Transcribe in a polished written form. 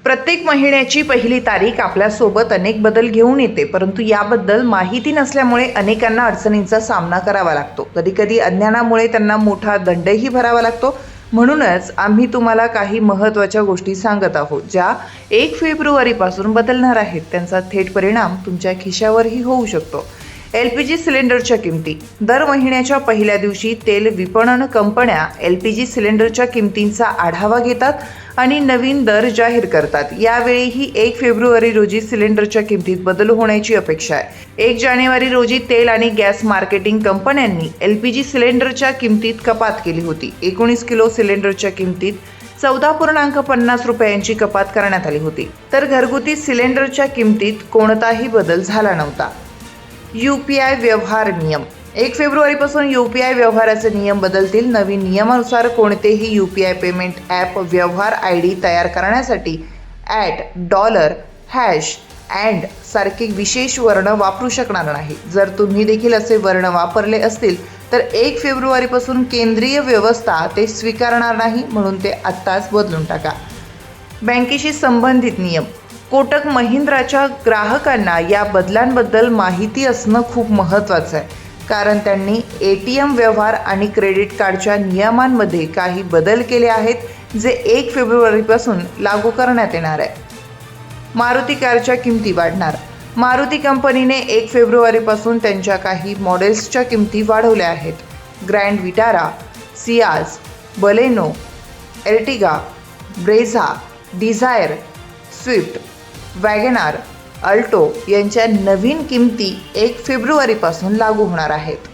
प्रत्येक महिन्याची पहिली तारीख आपल्यासोबत अनेक बदल घेऊन येते, परंतु याबद्दल माहिती नसल्यामुळे अनेकांना अडचणींचा सामना करावा लागतो. कधीकधी अज्ञानामुळे त्यांना मोठा दंडही भरावा लागतो. म्हणूनच आम्ही तुम्हाला काही महत्त्वाच्या गोष्टी सांगत आहोत, ज्या 1 फेब्रुवारीपासून बदलणार आहेत. त्यांचा थेट परिणाम तुमच्या खिशावरही होऊ शकतो. LPG सिलेंडरच्या किमती. दर महिन्याच्या पहिल्या दिवशी तेल विपणन कंपन्या LPG सिलेंडरच्या किमतींचा आढावा घेतात आणि नवीन दर जाहीर करतात. यावेळीही 1 फेब्रुवारी रोजी सिलेंडरच्या किमतीत बदल होण्याची अपेक्षा आहे. 1 जानेवारी रोजी तेल आणि गॅस मार्केटिंग कंपन्यांनी LPG सिलेंडरच्या किमतीत कपात केली होती. 19 किलो सिलेंडरच्या किमतीत 14.50 रुपयांची कपात करण्यात आली होती. तर घरगुती सिलेंडरच्या किमतीत कोणताही बदल झाला नव्हता. UPI व्यवहार नियम. 1 फेब्रुवारीपासून UPI व्यवहाराचे नियम बदलतील. नवीन नियमानुसार कोणतेही UPI पेमेंट ॲप व्यवहार ID तयार करण्यासाठी $, $, सारखे विशेष वर्ण वापरू शकणार नाही. जर तुम्ही देखील असे वर्ण वापरले असतील तर 1 फेब्रुवारीपासून केंद्रीय व्यवस्था ते स्वीकारणार नाही, म्हणून ते आत्ताच बदलून टाका. बँकेशी संबंधित नियम. कोटक महिंद्राच्या ग्राहकांना या बदलांबद्दल माहिती असणं खूप महत्त्वाचं आहे, कारण त्यांनी ATM व्यवहार आणि क्रेडिट कार्डच्या नियमांमध्ये काही बदल केले आहेत, जे 1 फेब्रुवारीपासून लागू करण्यात येणार आहे. मारुती कारच्या किमती वाढणार. मारुती कंपनीने 1 फेब्रुवारीपासून त्यांच्या काही मॉडेल्सच्या किमती वाढवल्या आहेत. Grand Vitara, Ciaz, Baleno, Ertiga, Brezza, Dzire, Swift, WagonR, Alto यांच्या नवीन किमती 1 फेब्रुवारीपासून लागू होणार आहेत.